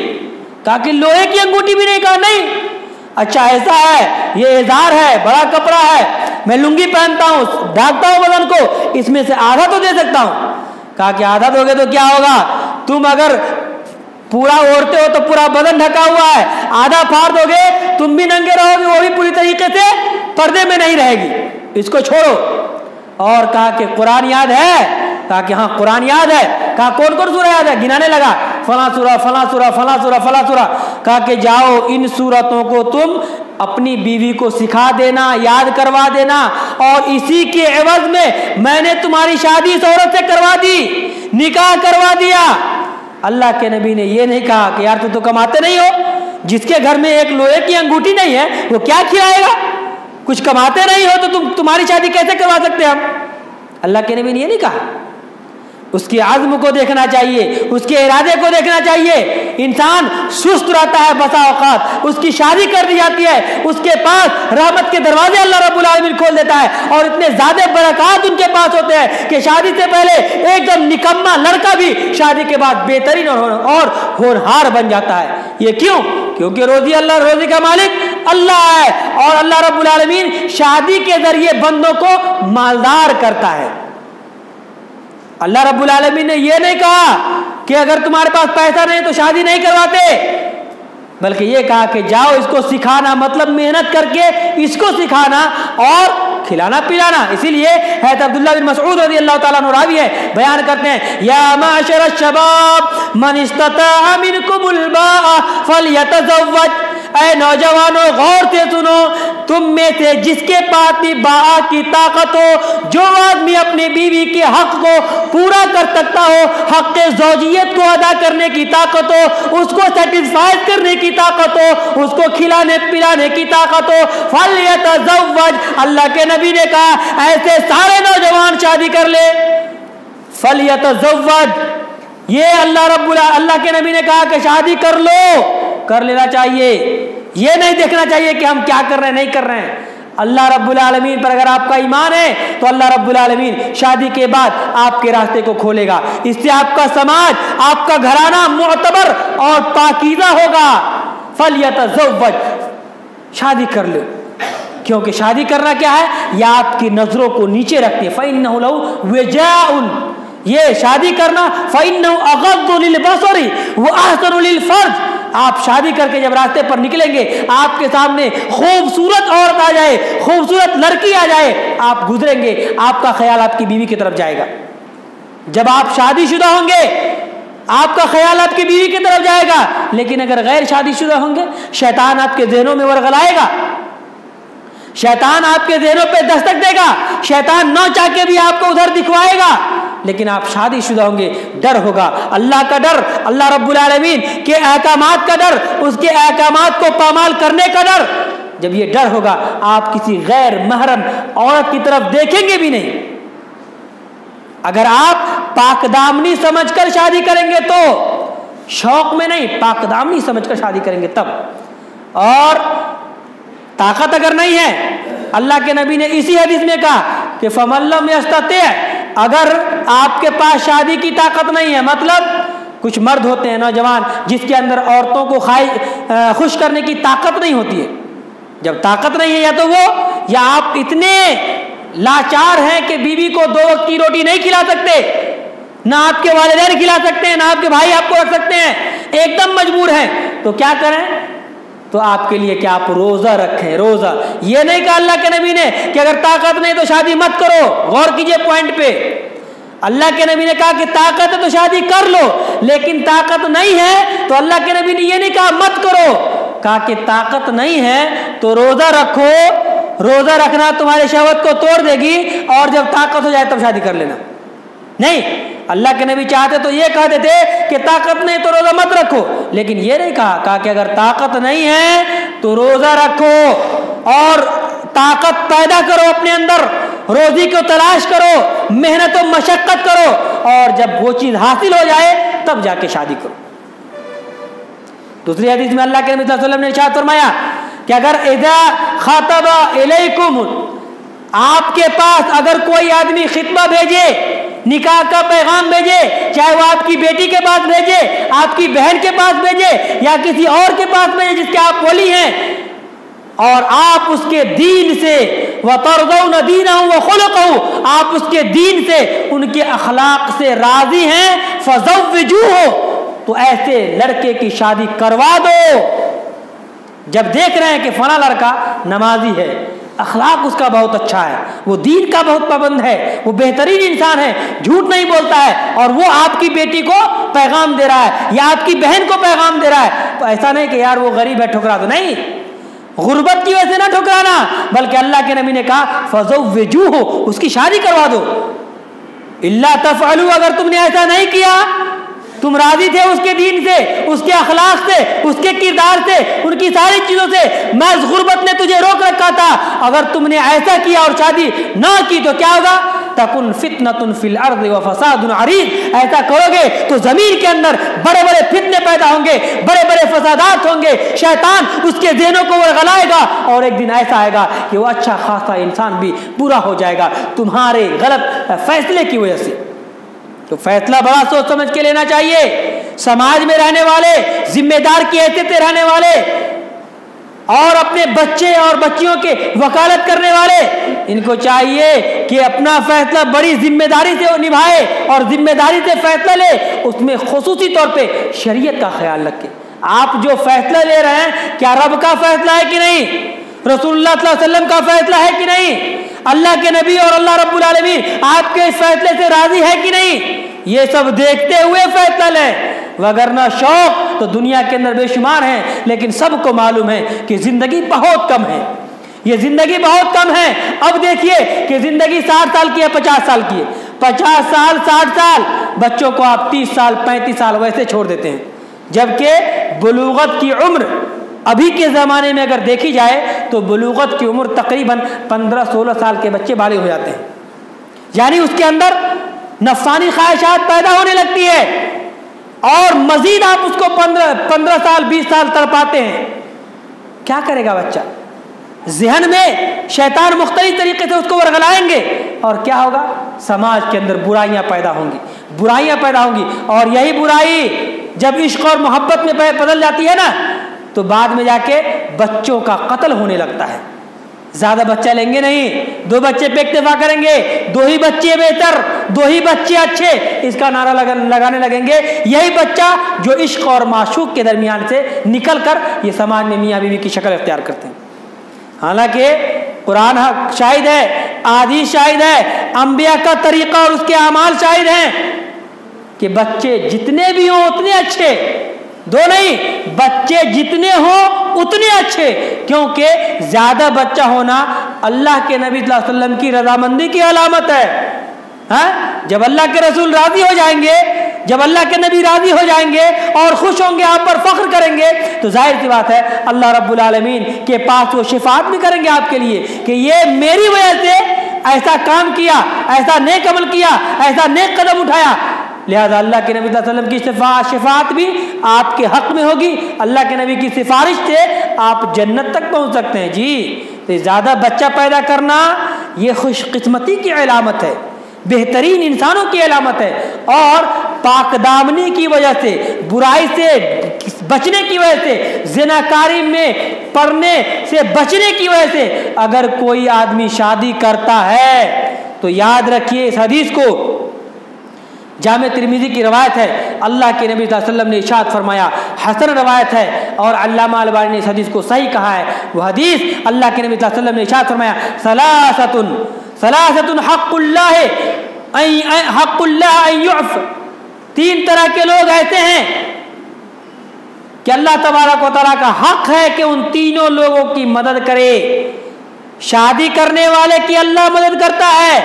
کہا کہ لوہے کی انگوٹھی بھی نہیں، کہا نہیں۔ اچھا ایسا ہے، یہ اظہار ہے، بڑا کپڑا ہے، میں لنگی پہنتا ہوں، ڈھانپتا ہوں بدن کو، اس میں سے آدھا تو دے سکتا ہوں۔ کہا کہ آدھا دو گے تو کیا ہوگا، تم اگر پورا اوڑھتے ہو تو پورا بدن ڈھکا ہوا ہے، آدھا پھاڑ دو گے تم بھی ننگے رہو گے، وہ بھی پوری طریقے سے پردے میں نہیں رہے گی، اس کو چھوڑو۔ اور کہا کہ قرآن یاد ہے؟ کہا کہ ہاں قرآن یاد ہے۔ کہا کون کون سورہ یاد ہے؟ گنانے لگا، فلاں سورہ فلاں سورہ فلاں سورہ فلاں سورہ۔ کہا کہ جاؤ ان سورتوں کو تم اپنی بیوی کو سکھا دینا، یاد کروا دینا، اور اسی کے عوض میں نے تمہاری شادی اس عورت سے کروا دی، نکاح کروا دیا۔ اللہ کے نبی نے یہ نہیں کہا کہ یار تو کماتے نہیں ہو، جس کے گھر میں ایک لوہے کی انگوٹھی نہیں ہے وہ کیا کھلائے گا؟ کچھ کماتے نہیں ہو تو تمہاری شادی کیسے کروا سکتے ہم؟ اللہ کے نبی نے یہ نہیں کہا۔ اس کے عزم کو دیکھنا چاہیے، اس کے ارادے کو دیکھنا چاہیے۔ انسان سست رہتا ہے بسا اوقات، اس کی شادی کر دی جاتی ہے، اس کے پاس رحمت کے دروازے اللہ رب العالمین کھول دیتا ہے، اور اتنے زیادہ برکات ان کے پاس ہوتے ہیں کہ شادی سے پہلے ایک دم نکما لڑکا بھی شادی کے بعد بہترین اور ہونہار بن جاتا ہے۔ یہ کیوں؟ کیونکہ روزی کا مالک اللہ ہے، اور اللہ رب العالمین شادی کے ذریعے بندوں کو مالدار کرتا ہے۔ اللہ رب العالمین نے یہ نہیں کہا کہ اگر تمہارے پاس پیسہ نہیں تو شادی نہیں کرواتے، بلکہ یہ کہا کہ جاؤ اس کو سکھانا، مطلب محنت کر کے اس کو سکھانا اور کھلانا پلانا۔ اسی لیے حضرت عبداللہ بن مسعود رضی اللہ تعالیٰ عنہ راوی ہے، بیان کرتے ہیں یا معشر الشباب من استطاع منکم الباء فلیتزوج، اے نوجوانوں غور سے سنو، تم میں سے جس کے پاس بھی باآ کی طاقت ہو، جو آدمی اپنی بیوی کے حق کو پورا کر سکتا ہو، حق زوجیت کو ادا کرنے کی طاقت ہو، اس کو سیٹسفائی کرنے کی طاقت ہو، اس کو کھلانے پلانے کی طاقت ہو، فلیتزوج، اللہ کے نبی نے کہا ایسے سارے نوجوان شادی کر لے، فلیتزوج، یہ اللہ کے نبی نے کہا کہ شادی کر لو، کر لینا چاہیے، یہ نہیں دیکھنا چاہیے کہ ہم کیا کر رہے ہیں نہیں کر رہے ہیں۔ اللہ رب العالمین پر اگر آپ کا ایمان ہے تو اللہ رب العالمین شادی کے بعد آپ کے راستے کو کھولے گا، اس سے آپ کا سماج، آپ کا گھرانہ معتبر اور پاکیزہ ہوگا۔ فلیتزوج، شادی کر لو، کیونکہ شادی کرنا کیا ہے، یہ آپ کی نظروں کو نیچے رکھتی ہے۔ فإنہ لہ وجاء، یہ شادی کرنا فإنہ اغض للبصر واحسن للفرج، آپ شادی کر کے جب راستے پر نکلیں گے، آپ کے سامنے خوبصورت عورت آ جائے، خوبصورت لڑکی آ جائے، آپ گزریں گے، آپ کا خیال آپ کی بیوی کی طرف جائے گا۔ جب آپ شادی شدہ ہوں گے آپ کا خیال آپ کی بیوی کی طرف جائے گا، لیکن اگر غیر شادی شدہ ہوں گے شیطان آپ کے ذہنوں میں ورغلائے گا، شیطان آپ کے ذہنوں پہ دستک دے گا، شیطان نہ چاہ کے بھی آپ کو ادھر دکھوائے گا۔ لیکن آپ شادی شدہ ہوں گے، ڈر ہوگا، اللہ کا ڈر، اللہ رب العالمین کے احکامات کا ڈر، اس کے احکامات کو پامال کرنے کا ڈر۔ جب یہ ڈر ہوگا آپ کسی غیر محرم عورت کی طرف دیکھیں گے بھی نہیں۔ اگر آپ پاک دامنی سمجھ کر شادی کریں گے تو، شوق میں نہیں، پاک دامنی سمجھ کر شادی کریں گے تب۔ اور طاقت اگر نہیں ہے، اللہ کے نبی نے اسی حدیث میں کہا کہ فَمَن لَّمْ يَسْتَطِعْ، اگر آپ کے پاس شادی کی طاقت نہیں ہے، مطلب کچھ مرد ہوتے ہیں نوجوان جس کے اندر عورتوں کو خوش کرنے کی طاقت نہیں ہوتی ہے، جب طاقت نہیں ہے یا تو وہ، یا آپ اتنے لاچار ہیں کہ بیوی کو 2 وقت کی روٹی نہیں کھلا سکتے، نہ آپ کے والدین کھلا سکتے ہیں، نہ آپ کے بھائی آپ کو رکھ سکتے ہیں، ایک دم مجبور ہیں، تو کیا کریں؟ تو آپ کے لیے کیا آپ روزہ رکھیں، روزہ۔ یہ نہیں کہا اللہ کے نبی نے کہ اگر طاقت نہیں تو شادی مت کرو، غور کیجئے پوائنٹ پہ، اللہ کے نبی نے کہا کہ طاقت ہے تو شادی کر لو، لیکن طاقت نہیں ہے تو اللہ کے نبی نے یہ نہیں کہا مت کرو، کہا کہ طاقت نہیں ہے تو روزہ رکھو، روزہ رکھنا تمہارے شہوت کو توڑ دے گی، اور جب طاقت ہو جائے تب شادی کر لینا۔ نہیں، اللہ کے نبی چاہتے تو یہ کہتے تھے کہ طاقت نہیں تو روزہ مت رکھو، لیکن یہ نہیں کہا کہ اگر طاقت نہیں ہے تو روزہ رکھو اور طاقت پیدا کرو اپنے اندر، روزی کو تلاش کرو، محنت و مشقت کرو، اور جب وہ چیز حاصل ہو جائے تب جا کے شادی کرو۔ دوسری حدیث میں اللہ کے نبی صلی اللہ علیہ وسلم نے ارشاد فرمایا کہ اگر اذا خاطب الیکم، آپ کے پاس اگر کوئی آدمی خطبہ بھیجے، نکاح کا پیغام بھیجے، چاہے وہ آپ کی بیٹی کے پاس بھیجے، آپ کی بہن کے پاس بھیجے، یا کسی اور کے پاس بھیجے جس کے آپ ولی ہیں، اور آپ اس کے دین سے وَتَرْضَوْنَ دِينَهُ وَخُلُقَهُ، آپ اس کے دین سے، ان کے اخلاق سے راضی ہیں، فَزَوِّجُوهُ، تو ایسے لڑکے کی شادی کروا دو۔ جب دیکھ رہے ہیں کہ فلاں لڑکا نمازی ہے، اخلاق اس کا بہت اچھا ہے، وہ دین کا بہت پابند ہے، وہ بہترین انسان ہے، جھوٹ نہیں بولتا ہے، اور وہ آپ کی بیٹی کو پیغام دے رہا ہے یا آپ کی بہن کو پیغام دے رہا ہے، تو ایسا نہیں کہ یار وہ غریب ہے ٹھکرا دو، نہیں، غربت کی وجہ سے نہ ٹھکرانا، بلکہ اللہ کے نبی نے کہا فَزَوِّجُوهُ، اس کی شادی کروا دو۔ اِلَّا تَفْعَلُوا، اگر تم نے ایسا نہیں کیا، تم راضی تھے اس کے دین سے، اس کے اخلاق سے، اس کے کردار سے، ان کی ساری چیزوں سے، محض غربت نے تجھے روک رکھا تھا، اگر تم نے ایسا کیا اور شادی نہ کی تو کیا ہوگا؟ تَكُنْ فِتْنَةٌ فِي الْأَرْضِ وَفَسَادٌ عَرِيضٌ، ایسا کرو گے تو زمین کے اندر بڑے بڑے فتنے پیدا ہوں گے، بڑے بڑے فسادات ہوں گے، شیطان اس کے ذہنوں کو ورغلائے گا، اور ایک دن ایسا آئے گا کہ وہ اچھا خاصا انسان بھی برا ہو جائے گا تمہارے غلط فیصلے کی وجہ سے۔ تو فیصلہ بڑا سوچ سمجھ کے لینا چاہیے۔ سماج میں رہنے والے، ذمہ دار کی حیثیت سے رہنے والے، اور اپنے بچے اور بچیوں کے وکالت کرنے والے، ان کو چاہیے کہ اپنا فیصلہ بڑی ذمہ داری سے نبھائے اور ذمہ داری سے فیصلہ لے، اس میں خصوصی طور پہ شریعت کا خیال رکھے۔ آپ جو فیصلہ لے رہے ہیں کیا رب کا فیصلہ ہے کہ نہیں؟ رسول اللہ صلی اللہ علیہ وسلم کا فیصلہ ہے کہ نہیں؟ اللہ کے نبی اور اللہ رب العالمین آپ کے اس فیصلے سے راضی ہے کہ نہیں؟ یہ سب دیکھتے ہوئے فیصلہ لیں، وگرنہ شوق تو دنیا کے اندر بے شمار ہیں، لیکن سب کو معلوم ہے کہ زندگی بہت کم ہے، یہ زندگی بہت کم ہے۔ اب دیکھیے کہ زندگی 60 سال کی ہے، 50 سال کی ہے، 50 سال 60 سال، بچوں کو آپ 30 سال 35 سال ویسے چھوڑ دیتے ہیں، جبکہ بلوغت کی عمر ابھی کے زمانے میں اگر دیکھی جائے تو بلوغت کی عمر تقریباً 15-16 سال کے بچے بالغ ہو جاتے ہیں، یعنی اس کے اندر نفسانی خواہشات پیدا ہونے لگتی ہے، اور مزید آپ اس کو 15 سال 20 سال تڑپاتے ہیں۔ کیا کرے گا بچہ؟ ذہن میں شیطان مختلف طریقے سے اس کو ورغلائیں گے، اور کیا ہوگا؟ سماج کے اندر برائیاں پیدا ہوں گی، برائیاں پیدا ہوں گی، اور یہی برائی جب عشق اور محبت میں بدل جاتی ہے نا تو بعد میں جا کے بچوں کا قتل ہونے لگتا ہے۔ زیادہ بچہ لیں گے نہیں، 2 بچے پہ اکتفا کریں گے، 2 ہی بچے بہتر، 2 ہی بچے اچھے، اس کا نعرہ لگانے لگیں گے۔ یہی بچہ جو عشق اور معشوق کے درمیان سے نکل کر یہ سماج میں میاں بیوی کی شکل اختیار کرتے ہیں۔ حالانکہ قرآن شاہد ہے، احادیث شاہد ہے، انبیاء کا طریقہ اور اس کے اعمال شاہد ہیں کہ بچے جتنے بھی ہوں اتنے اچھے، 2 نہیں، بچے جتنے ہوں اتنے اچھے، کیونکہ زیادہ بچہ ہونا اللہ کے نبی صلی اللہ علیہ وسلم کی رضامندی کی علامت ہے۔ جب اللہ کے رسول راضی ہو جائیں گے، جب اللہ کے نبی راضی ہو جائیں گے اور خوش ہوں گے، آپ پر فخر کریں گے، تو ظاہر سی بات ہے اللہ رب العالمین کے پاس وہ شفاعت بھی کریں گے آپ کے لیے کہ یہ میری وجہ سے ایسا کام کیا، ایسا نیک عمل کیا، ایسا نیک قدم اٹھایا۔ لہذا اللہ کے نبی صلی اللہ علیہ وسلم کی شفاعت بھی آپ کے حق میں ہوگی، اللہ کے نبی کی سفارش سے آپ جنت تک پہنچ سکتے ہیں۔ جی، تو زیادہ بچہ پیدا کرنا یہ خوش قسمتی کی علامت ہے، بہترین انسانوں کی علامت ہے، اور پاک دامنی کی وجہ سے، برائی سے بچنے کی وجہ سے، زناکاری میں پڑنے سے بچنے کی وجہ سے اگر کوئی آدمی شادی کرتا ہے تو یاد رکھیے اس حدیث کو، جامع ترمذی کی روایت ہے، اللہ کے نبی صلی اللہ علیہ وسلم نے ارشاد فرمایا، حسن روایت ہے اور علامہ البانی نے اس حدیث کو صحیح کہا ہے۔ وہ حدیث اللہ کے نبی صلی اللہ علیہ وسلم نے ارشاد فرمایا، ثلاثۃ حق اللہ ان يعف، 3 طرح کے لوگ ایسے ہیں کہ اللہ تبارک و تعالیٰ کا حق ہے کہ ان تینوں لوگوں کی مدد کرے۔ شادی کرنے والے کی اللہ مدد کرتا ہے،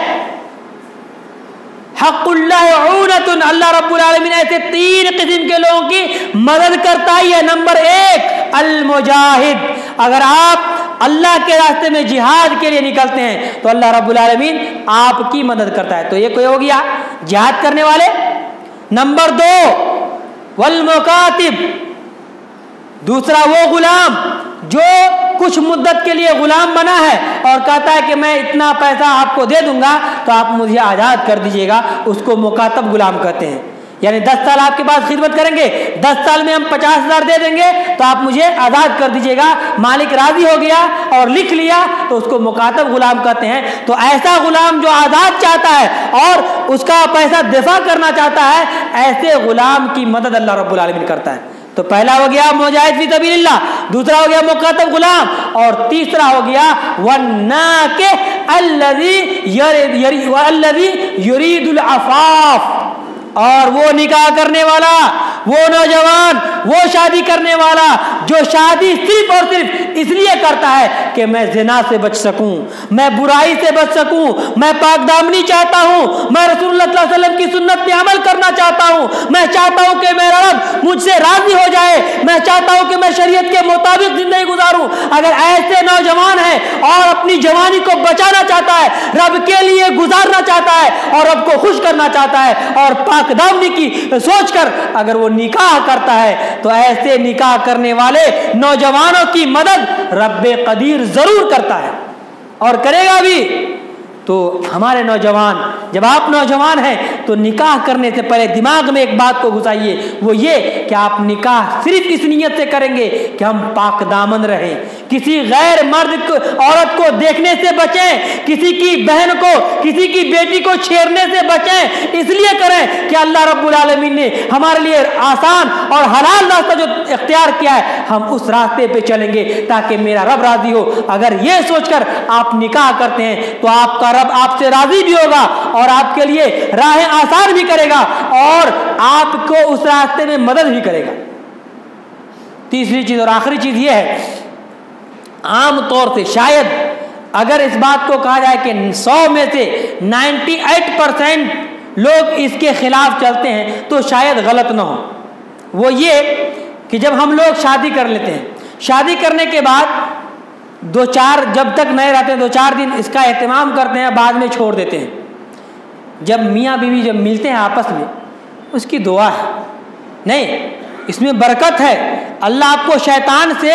حق اللہ عونۃ، اللہ رب العالمین ایسے 3 قسم کے لوگوں کی مدد کرتا ہے۔ نمبر 1 المجاہد، اگر آپ اللہ کے راستے میں جہاد کے لیے نکلتے ہیں تو اللہ رب العالمین آپ کی مدد کرتا ہے، تو یہ کوئی ہو گیا جہاد کرنے والے۔ نمبر 2 والمکاتب، دوسرا وہ غلام جو کچھ مدت کے لیے غلام بنا ہے اور کہتا ہے کہ میں اتنا پیسہ آپ کو دے دوں گا تو آپ مجھے آزاد کر دیجیے گا، اس کو مکاتب غلام کہتے ہیں۔ یعنی 10 سال آپ کے پاس خدمت کریں گے، 10 سال میں ہم 50,000 دے دیں گے تو آپ مجھے آزاد کر دیجیے گا۔ مالک راضی ہو گیا اور لکھ لیا تو اس کو مکاتب غلام کہتے ہیں۔ تو ایسا غلام جو آزاد چاہتا ہے اور اس کا پیسہ دفع کرنا چاہتا ہے، ایسے غلام کی مدد اللہ رب العالمین کرتا ہے۔ تو پہلا ہو گیا مجاہد فی سبیل اللہ، دوسرا ہو گیا مکاتب غلام، اور تیسرا ہو گیا والناکح الذی یرید العفاف، اور وہ نکاح کرنے والا، وہ نوجوان، وہ شادی کرنے والا جو شادی صرف اور صرف اس لیے کرتا ہے کہ میں زنا سے بچ سکوں، میں برائی سے بچ سکوں، میں پاک دامنی چاہتا ہوں، میں رسول اللہ صلی اللہ علیہ وسلم کی سنت پہ عمل کرنا چاہتا ہوں، میں چاہتا ہوں کہ میرا رب مجھ سے راضی ہو جائے، میں چاہتا ہوں کہ میں شریعت کے مطابق زندگی گزاروں۔ اگر ایسے نوجوان ہے اور اپنی جوانی کو بچانا چاہتا ہے، رب کے لیے گزارنا چاہتا ہے اور رب کو خوش کرنا چاہتا ہے اور پاک دامنی کی سوچ کر اگر وہ نکاح کرتا ہے، تو ایسے نکاح کرنے والے نوجوانوں کی مدد رب قدیر ضرور کرتا ہے اور کرے گا بھی۔ تو ہمارے نوجوان، جب آپ نوجوان ہیں تو نکاح کرنے سے پہلے دماغ میں ایک بات کو گھسائیے، وہ یہ کہ آپ نکاح صرف اس نیت سے کریں گے کہ ہم پاک دامن رہیں، کسی غیر مرد عورت کو دیکھنے سے بچیں، کسی کی بہن کو، کسی کی بیٹی کو چھیڑنے سے بچیں، اس لیے کریں کہ اللہ رب العالمین نے ہمارے لیے آسان اور حلال راستہ جو اختیار کیا ہے ہم اس راستے پہ چلیں گے تاکہ میرا رب راضی ہو۔ اگر یہ سوچ کر آپ نکاح کرتے ہیں تو آپ کا رب آپ سے راضی بھی ہوگا اور آپ کے لیے راہیں آسان بھی کرے گا اور آپ کو اس راستے میں مدد بھی کرے گا۔ تیسری چیز اور آخری چیز یہ ہے، عام طور سے شاید اگر اس بات کو کہا جائے کہ 100 میں سے 98% لوگ اس کے خلاف چلتے ہیں تو شاید غلط نہ ہو۔ وہ یہ کہ جب ہم لوگ شادی کر لیتے ہیں، شادی کرنے کے بعد جب تک نئے رہتے ہیں 2-4 دن اس کا اہتمام کرتے ہیں، بعد میں چھوڑ دیتے ہیں۔ جب میاں بیوی جب ملتے ہیں آپس میں، اس کی دعا ہے، نہیں اس میں برکت ہے، اللہ آپ کو شیطان سے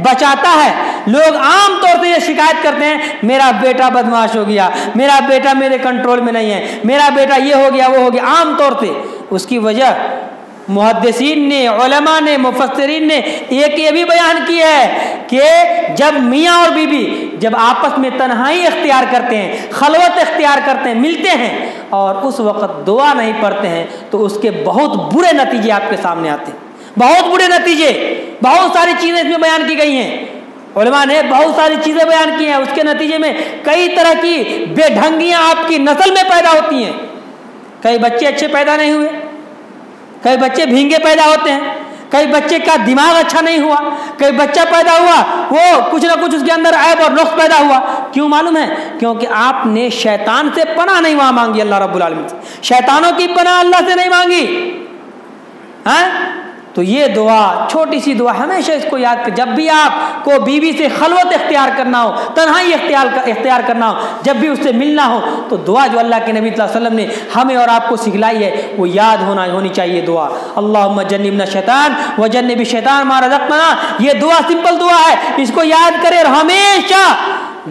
بچاتا ہے۔ لوگ عام طور سے یہ شکایت کرتے ہیں میرا بیٹا بدمعاش ہو گیا، میرا بیٹا میرے کنٹرول میں نہیں ہے، میرا بیٹا یہ ہو گیا وہ ہو گیا، عام طور سے۔ اس کی وجہ محدثین نے، علماء نے، مفسرین نے ایک یہ بھی بیان کیا ہے کہ جب میاں اور بیوی جب آپس میں تنہائی اختیار کرتے ہیں، خلوت اختیار کرتے ہیں، ملتے ہیں اور اس وقت دعا نہیں پڑھتے ہیں تو اس کے بہت برے نتیجے آپ کے سامنے آتے ہیں، بہت برے نتیجے۔ بہت ساری چیزیں اس میں بیان کی گئی ہیں، علماء نے بہت ساری چیزیں بیان کی ہیں۔ اس کے نتیجے میں کئی طرح کی بے ڈھنگیاں آپ کی نسل میں پیدا ہوتی ہیں۔ کئی بچے اچھے پیدا نہیں ہوئے، کئی بچے بھینگے پیدا ہوتے ہیں، کئی بچے کا دماغ اچھا نہیں ہوا، کئی بچہ پیدا ہوا وہ کچھ نہ کچھ اس کے اندر عیب اور نقص پیدا ہوا۔ کیوں معلوم ہے؟ کیونکہ آپ نے شیطان سے پناہ نہیں وہاں مانگی، اللہ رب العالمین سے شیطانوں کی پناہ اللہ سے نہیں مانگی۔ تو یہ دعا، چھوٹی سی دعا، ہمیشہ اس کو یاد کر۔ جب بھی آپ کو بیوی سے خلوت اختیار کرنا ہو، تنہائی اختیار کرنا ہو، جب بھی اس سے ملنا ہو تو دعا جو اللہ کے نبی صلی اللہ علیہ وسلم نے ہمیں اور آپ کو سکھلائی ہے وہ یاد ہونی چاہیے دعا۔ اللہم جنبنا الشیطان وجنب الشیطان ما رزقتنا، یہ دعا سمپل دعا ہے، اس کو یاد کرے اور ہمیشہ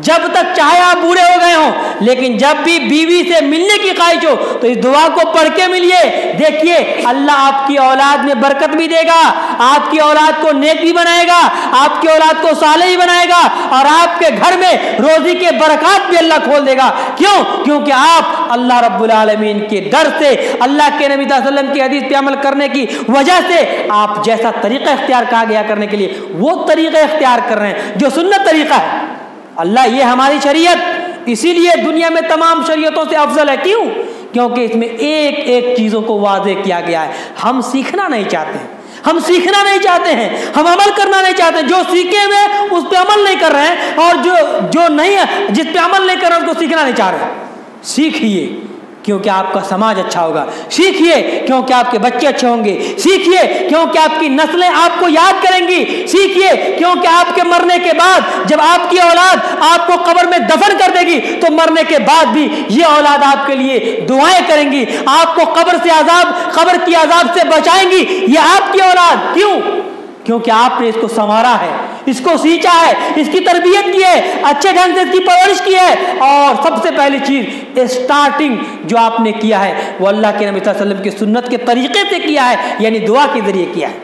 جب تک چاہے آپ بوڑھے ہو گئے ہوں لیکن جب بھی بیوی سے ملنے کی خواہش ہو تو اس دعا کو پڑھ کے ملیے۔ دیکھیے اللہ آپ کی اولاد میں برکت بھی دے گا، آپ کی اولاد کو نیک بھی بنائے گا، آپ کی اولاد کو صالح بھی بنائے گا اور آپ کے گھر میں روزی کے برکات بھی اللہ کھول دے گا۔ کیوں؟ کیونکہ آپ اللہ رب العالمین کے ڈر سے، اللہ کے نبی صلی اللہ علیہ وسلم کی حدیث پہ عمل کرنے کی وجہ سے آپ جیسا طریقہ اختیار کہا گیا کرنے کے لیے وہ طریقہ اختیار کر رہے ہیں جو سنت طریقہ ہے۔ اللہ یہ ہماری شریعت اسی لیے دنیا میں تمام شریعتوں سے افضل ہے۔ کیوں؟ کیونکہ اس میں ایک ایک چیزوں کو واضح کیا گیا ہے۔ ہم سیکھنا نہیں چاہتے ہیں، ہم سیکھنا نہیں چاہتے ہیں، ہم عمل کرنا نہیں چاہتے ہیں۔ جو سیکھے ہوئے اس پہ عمل نہیں کر رہے ہیں اور جو نہیں ہے جس پہ عمل نہیں کر رہے ہیں اس کو سیکھنا نہیں چاہ رہے ہیں۔ سیکھیے کیونکہ آپ کا سماج اچھا ہوگا، سیکھیے کیونکہ آپ کے بچے اچھے ہوں گے، سیکھیے کیونکہ آپ کی نسلیں آپ کو یاد کریں گی، سیکھیے کیونکہ آپ کے مرنے کے بعد جب آپ کی اولاد آپ کو قبر میں دفن کر دے گی تو مرنے کے بعد بھی یہ اولاد آپ کے لیے دعائیں کریں گی، آپ کو قبر کی عذاب سے بچائیں گی یہ آپ کی اولاد۔ کیوں؟ کیونکہ آپ نے اس کو سنوارا ہے، اس کو سینچا ہے، اس کی تربیت کی ہے، اچھے ڈھنگ سے اس کی پرورش کی ہے، اور سب سے پہلی چیز اسٹارٹنگ جو آپ نے کیا ہے وہ اللہ کے نبی صلی اللہ علیہ وسلم کی سنت کے طریقے سے کیا ہے، یعنی دعا کے ذریعے کیا ہے۔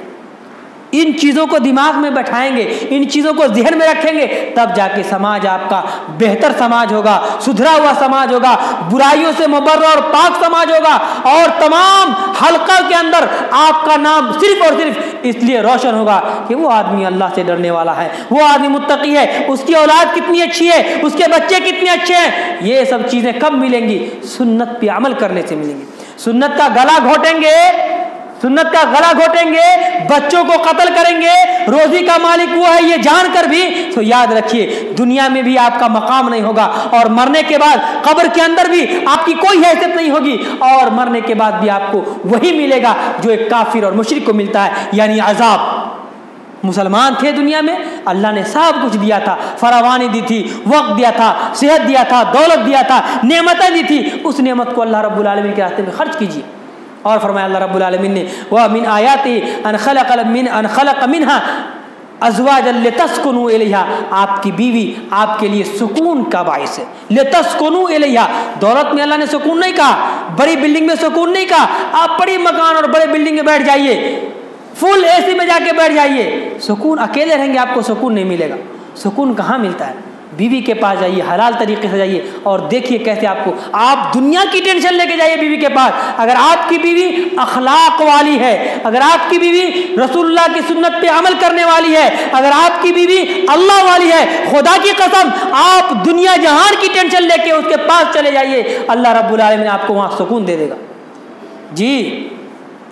ان چیزوں کو دماغ میں بٹھائیں گے، ان چیزوں کو ذہن میں رکھیں گے تب جا کے سماج آپ کا بہتر سماج ہوگا، سدھرا ہوا سماج ہوگا، برائیوں سے مبرہ اور پاک سماج ہوگا، اور تمام حلقہ کے اندر آپ کا نام صرف اور صرف اس لیے روشن ہوگا کہ وہ آدمی اللہ سے ڈرنے والا ہے، وہ آدمی متقی ہے، اس کی اولاد کتنی اچھی ہے، اس کے بچے کتنے اچھے ہیں۔ یہ سب چیزیں کب ملیں گی؟ سنت پہ عمل کرنے سے ملیں گی۔ سنت کا گلا گھوٹیں گے، سنت کا گلا گھوٹیں گے، بچوں کو قتل کریں گے، روزی کا مالک وہ ہے یہ جان کر بھی، تو یاد رکھیے دنیا میں بھی آپ کا مقام نہیں ہوگا اور مرنے کے بعد قبر کے اندر بھی آپ کی کوئی حیثیت نہیں ہوگی، اور مرنے کے بعد بھی آپ کو وہی ملے گا جو ایک کافر اور مشرک کو ملتا ہے، یعنی عذاب۔ مسلمان تھے دنیا میں، اللہ نے سب کچھ دیا تھا، فراوانی دی تھی، وقت دیا تھا، صحت دیا تھا، دولت دیا تھا، نعمتیں دی تھی، اس نعمت کو اللہ رب العالمین کے راستے میں خرچ کیجیے۔ اور فرمایا اللہ رب العالمین نے وَمِنْ آيَاتِهِ أَنْ خَلَقَ مِنْهَا أَزْوَاجًا لِتَسْكُنُوا إِلَيْهَا، آپ کی بیوی آپ کے لیے سکون کا باعث ہے۔ لِتَسْكُنُوا إِلَيْهَا، دولت میں اللہ نے سکون نہیں کہا، بڑی بلڈنگ میں سکون نہیں کہا، آپ بڑی مکان اور بڑے بلڈنگ میں بیٹھ جائیے، فل اے سی میں جا کے بیٹھ جائیے، سکون اکیلے رہیں گے آپ کو سکون نہیں ملے گا۔ سکون کہاں ملتا ہے؟ بیوی کے پاس جائیے، حلال طریقے سے جائیے اور دیکھیے کیسے آپ دنیا کی ٹینشن لے کے جائیے بیوی کے پاس۔ اگر آپ کی بیوی اخلاق والی ہے، اگر آپ کی بیوی رسول اللہ کی سنت پہ عمل کرنے والی ہے، اگر آپ کی بیوی اللہ والی ہے، خدا کی قسم آپ دنیا جہان کی ٹینشن لے کے اس کے پاس چلے جائیے، اللہ رب العالمین آپ کو وہاں سکون دے دے گا۔ جی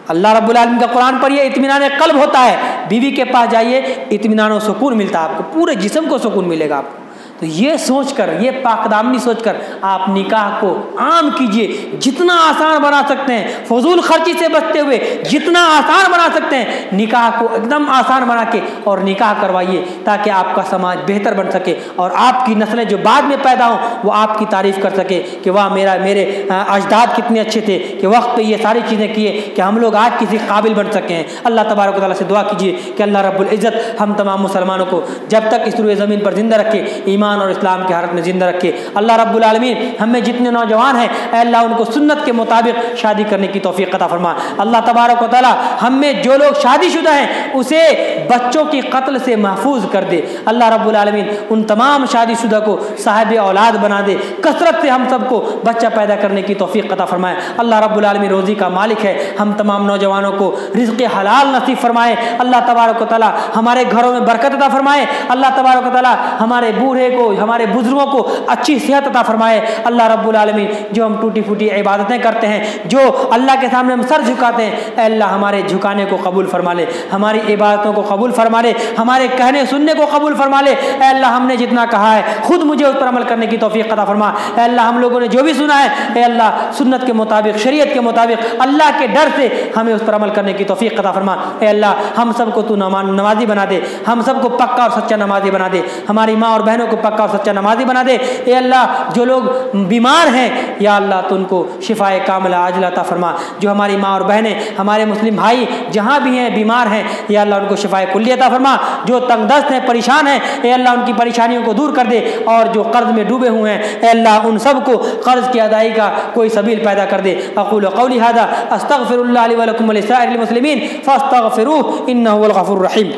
اللہ رب العالمین کا قرآن پڑھیے، اطمینان قلب ہوتا ہے، بیوی کے پاس جائیے، اطمینان و سکون ملتا ہے آپ کو، پورے جسم کو سکون ملے گا آپ کو۔ تو یہ سوچ کر، یہ پاک دامنی سوچ کر آپ نکاح کو عام کیجئے، جتنا آسان بنا سکتے ہیں، فضول خرچی سے بچتے ہوئے جتنا آسان بنا سکتے ہیں نکاح کو ایک دم آسان بنا کے اور نکاح کروائیے، تاکہ آپ کا سماج بہتر بن سکے اور آپ کی نسلیں جو بعد میں پیدا ہوں وہ آپ کی تعریف کر سکے کہ واہ میرے اجداد کتنے اچھے تھے کہ وقت پہ یہ ساری چیزیں کیے کہ ہم لوگ آج کسی قابل بن سکے ہیں۔ اللہ تبارک و تعالیٰ سے دعا کیجیے کہ اللہ رب العزت ہم تمام مسلمانوں کو جب تک اس روئے زمین پر زندہ رکھے، ایمان اور اسلام کی حالت میں زندہ رکھے۔ اللہ رب العالمین ہم میں جتنے نوجوان ہیں اے اللہ ان کو سنت کے مطابق شادی کرنے کی توفیق عطا فرما۔ اللہ تبارک و تعالیٰ ہم میں جو لوگ شادی شدہ ہیں اسے بچوں کی قتل سے محفوظ کر دے۔ اللہ رب العالمین ان تمام شادی شدہ کو صاحب اولاد بنا دے، کثرت سے ہم سب کو بچہ پیدا کرنے کی توفیق عطا فرمائے۔ اللہ رب العالمین روزی کا مالک ہے، ہم تمام نوجوانوں کو رزق حلال نصیب فرمائے۔ اللہ تبارک و تعالیٰ ہمارے گھروں میں برکت عطا فرمائے۔ اللہ تبارک و تعالیٰ ہمارے بوڑھے کو، ہمارے بزرگوں کو اچھی صحت عطا فرمائے۔ اللہ رب العالمین جو ہم ٹوٹی پھوٹی عبادتیں کرتے ہیں، جو اللہ کے سامنے ہم سر جھکاتے ہیں، اے اللہ ہمارے جھکانے کو قبول فرما لے، ہماری عبادتوں کو قبول فرما لے، ہمارے کہنے سننے کو قبول فرما لے۔ اے اللہ ہم نے جتنا کہا ہے خود مجھے اس پر عمل کرنے کی توفیق عطا فرما۔ اے اللہ ہم لوگوں نے جو بھی سنا ہے اے اللہ سنت کے مطابق، شریعت کے مطابق، اللہ کے ڈر سے ہمیں اس پر عمل کرنے کی توفیق عطا فرما۔ اے اللہ ہم سب کو تو نمازی بنا دے، ہم سب کو پکا اور سچا نمازی بنا دے، ہماری ماں اور بہنوں کو پکا اور سچا نمازی بنا دے۔ اے اللہ جو لوگ بیمار ہیں یا اللہ تو ان کو شفائے کاملہ عاجلہ عطا فرما۔ جو ہماری ماں اور بہنیں، ہمارے مسلم بھائی جہاں بھی ہیں بیمار ہیں یا اللہ ان کو شفائے کلی عطا فرما۔ جو تنگ دست ہیں، پریشان ہیں، اے اللہ ان کی پریشانیوں کو دور کر دے، اور جو قرض میں ڈوبے ہوئے ہیں اے اللہ ان سب کو قرض کی ادائیگی کا کوئی سبیل پیدا کر دے۔ اقول قولی ھذا استغفر اللہ لی ولکم ولسائر المسلمین فاستغفروہ انہ هو الغفور الرحیم۔